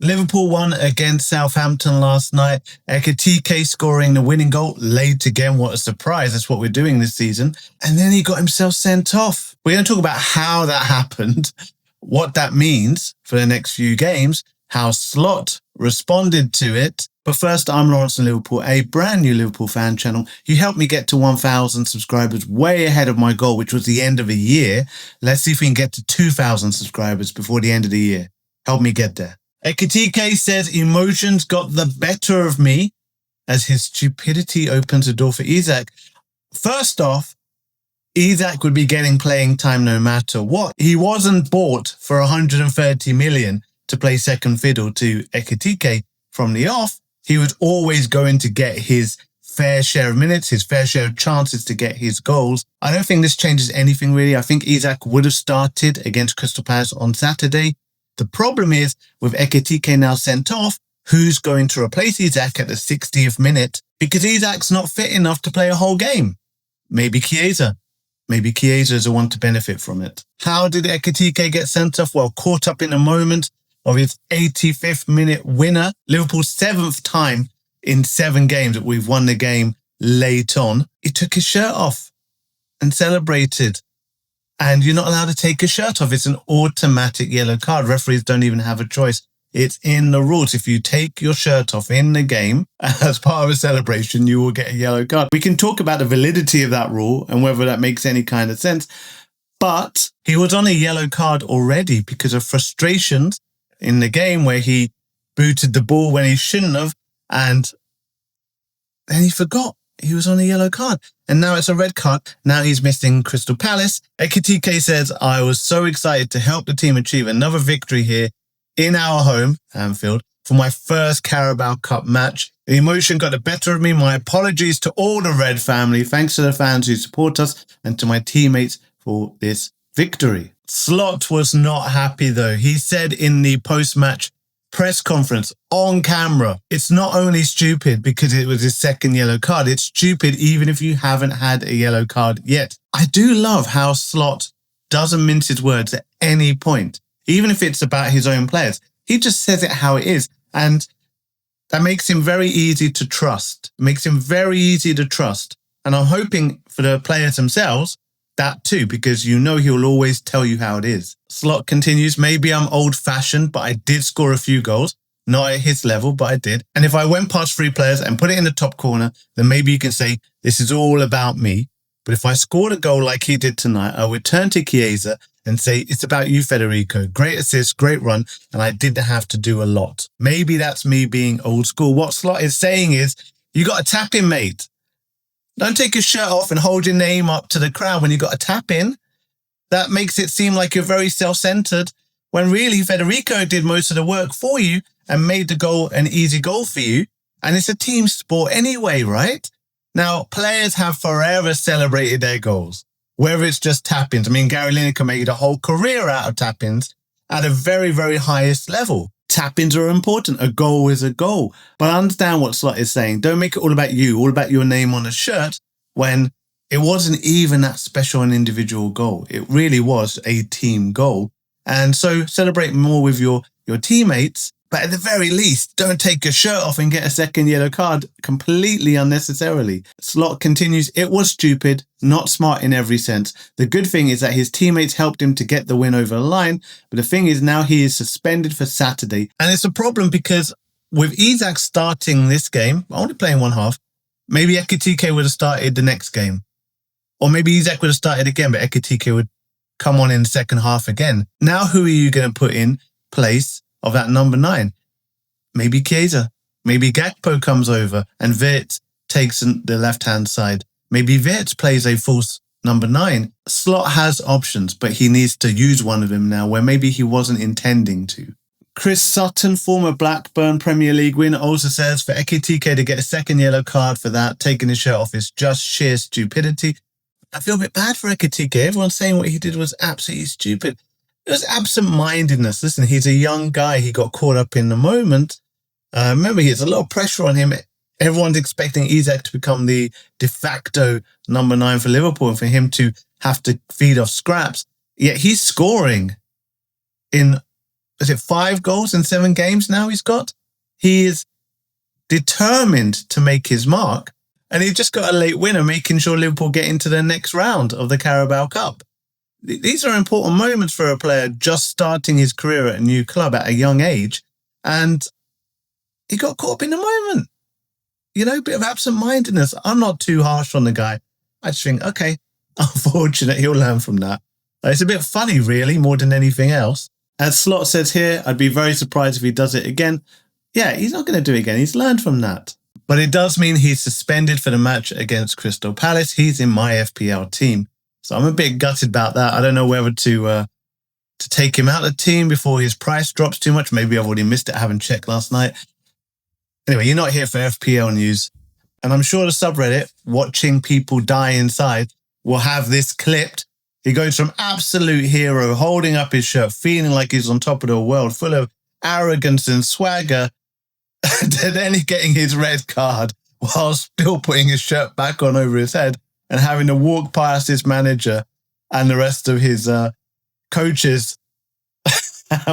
Liverpool won against Southampton last night. Ekitike scoring the winning goal late again. What a surprise. That's what we're doing this season. And then he got himself sent off. We're going to talk about how that happened, what that means for the next few games, how Slot responded to it. But first, I'm Lawrence from Liverpool, a brand new Liverpool fan channel. You helped me get to 1,000 subscribers, way ahead of my goal, which was the end of a year. Let's see if we can get to 2,000 subscribers before the end of the year. Help me get there. Ekitike says emotions got the better of me as his stupidity opens the door for Isak. First off, Isak would be getting playing time no matter what. He wasn't bought for 130 million to play second fiddle to Ekitike from the off. He was always going to get his fair share of minutes, his fair share of chances to get his goals. I don't think this changes anything really. I think Isak would have started against Crystal Palace on Saturday. The problem is, with Ekitike now sent off, who's going to replace Isak at the 60th minute? Because Isak's not fit enough to play a whole game. Maybe Chiesa. Maybe Chiesa is the one to benefit from it. How did Ekitike get sent off? Well, caught up in a moment of his 85th minute winner. Liverpool's 7th time in 7 games that we've won the game late on. He took his shirt off and celebrated. And you're not allowed to take your shirt off. It's an automatic yellow card. Referees don't even have a choice. It's in the rules. If you take your shirt off in the game as part of a celebration, you will get a yellow card. We can talk about the validity of that rule and whether that makes any kind of sense. But he was on a yellow card already because of frustrations in the game where he booted the ball when he shouldn't have. And then he forgot he was on a yellow card. And now it's a red card. Now he's missing Crystal Palace. Ekitike says, I was so excited to help the team achieve another victory here in our home, Anfield, for my first Carabao Cup match. The emotion got the better of me. My apologies to all the Red family. Thanks to the fans who support us and to my teammates for this victory. Slot was not happy though. He said in the post-match press conference on camera, it's not only stupid because it was his second yellow card, it's stupid even if you haven't had a yellow card yet. I do love how Slot doesn't mince his words at any point, even if it's about his own players. He just says it how it is, and that makes him very easy to trust. It makes him very easy to trust. And I'm hoping for the players themselves that too, because you know he'll always tell you how it is. Slot continues, maybe I'm old-fashioned, but I did score a few goals. Not at his level, but I did. And if I went past 3 players and put it in the top corner, then maybe you can say, this is all about me. But if I scored a goal like he did tonight, I would turn to Chiesa and say, it's about you, Federico. Great assist, great run, and I didn't have to do a lot. Maybe that's me being old school. What Slot is saying is, you got to tap in, mate. Don't take your shirt off and hold your name up to the crowd when you got a tap in. That makes it seem like you're very self-centered, when really Federico did most of the work for you and made the goal an easy goal for you. And it's a team sport anyway, right? Now, players have forever celebrated their goals, whether it's just tap-ins. I mean, Gary Lineker made a whole career out of tap-ins at a very, very highest level. Tap-ins are important. A goal is a goal. But I understand what Slot is saying. Don't make it all about you, all about your name on a shirt, when it wasn't even that special an individual goal. It really was a team goal. And so celebrate more with your teammates. But at the very least, don't take your shirt off and get a second yellow card completely unnecessarily. Slot continues, it was stupid, not smart in every sense. The good thing is that his teammates helped him to get the win over the line. But the thing is, now he is suspended for Saturday. And it's a problem because with Isak starting this game, only playing one half, maybe Ekitike would have started the next game. Or maybe Isak would have started again, but Ekitike would come on in the second half again. Now who are you going to put in place of that number 9? Maybe Chiesa. Maybe Gakpo comes over and Wirtz takes the left-hand side. Maybe Wirtz plays a false number 9. Slot has options, but he needs to use one of them now where maybe he wasn't intending to. Chris Sutton, former Blackburn Premier League winner, also says for Ekitike to get a second yellow card for that, taking his shirt off, is just sheer stupidity. I feel a bit bad for Ekitike. Everyone's saying what he did was absolutely stupid. It was absent-mindedness. Listen, he's a young guy. He got caught up in the moment. Remember, there's a lot of pressure on him. Everyone's expecting Isak to become the de facto number 9 for Liverpool and for him to have to feed off scraps. Yet he's scoring in is it 5 goals in 7 games now he's got? He is determined to make his mark. And he just got a late winner, making sure Liverpool get into the next round of the Carabao Cup. These are important moments for a player just starting his career at a new club at a young age. And he got caught up in the moment. You know, a bit of absent-mindedness. I'm not too harsh on the guy. I just think, okay, unfortunate, he'll learn from that. It's a bit funny, really, more than anything else. As Slot says here, I'd be very surprised if he does it again. Yeah, he's not going to do it again. He's learned from that. But it does mean he's suspended for the match against Crystal Palace. He's in my FPL team. So I'm a bit gutted about that. I don't know whether to take him out of the team before his price drops too much. Maybe I've already missed it. I haven't checked last night. Anyway, you're not here for FPL news. And I'm sure the subreddit, Watching People Die Inside, will have this clipped. He goes from absolute hero, holding up his shirt, feeling like he's on top of the world, full of arrogance and swagger, to then getting his red card while still putting his shirt back on over his head and having to walk past his manager and the rest of his coaches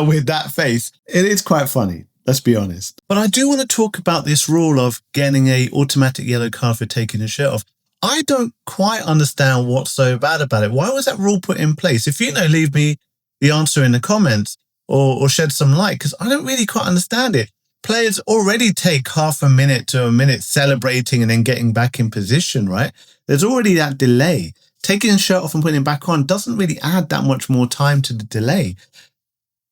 with that face. It is quite funny, let's be honest. But I do want to talk about this rule of getting an automatic yellow card for taking his shirt off. I don't quite understand what's so bad about it. Why was that rule put in place? If you know, leave me the answer in the comments or shed some light, because I don't really quite understand it. Players already take half a minute to a minute celebrating and then getting back in position, right? There's already that delay. Taking the shirt off and putting it back on doesn't really add that much more time to the delay.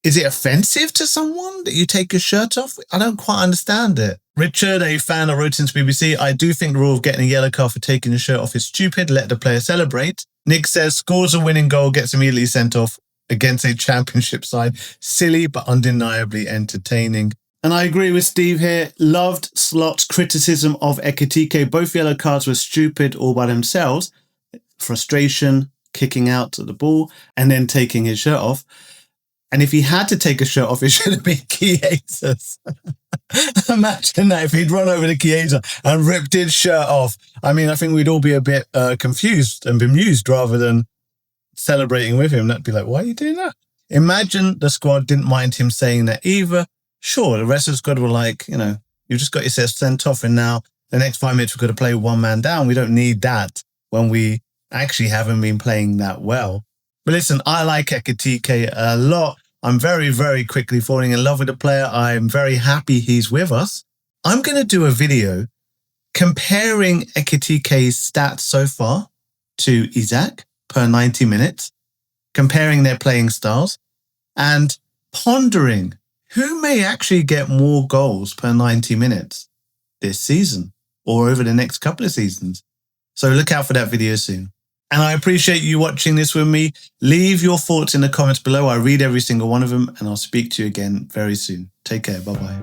Is it offensive to someone that you take your shirt off? I don't quite understand it. Richard, a fan that wrote into BBC, I do think the rule of getting a yellow card for taking the shirt off is stupid. Let the player celebrate. Nick says, scores a winning goal, gets immediately sent off against a championship side. Silly, but undeniably entertaining. And I agree with Steve here. Loved Slot's criticism of Ekitike. Both yellow cards were stupid all by themselves. Frustration, kicking out at the ball, and then taking his shirt off. And if he had to take a shirt off, it should have been Chiesa's. Imagine that if he'd run over to Chiesa and ripped his shirt off. I mean, I think we'd all be a bit confused and bemused rather than celebrating with him. That'd be like, why are you doing that? Imagine the squad didn't mind him saying that either. Sure, the rest of the squad were like, you know, you've just got yourself sent off and now the next 5 minutes we've got to play one man down. We don't need that when we actually haven't been playing that well. But listen, I like Ekitike a lot. I'm very, very quickly falling in love with the player. I'm very happy he's with us. I'm going to do a video comparing Ekitike's stats so far to Isak per 90 minutes, comparing their playing styles, and pondering who may actually get more goals per 90 minutes this season or over the next couple of seasons. So look out for that video soon. And I appreciate you watching this with me. Leave your thoughts in the comments below. I read every single one of them and I'll speak to you again very soon. Take care. Bye-bye.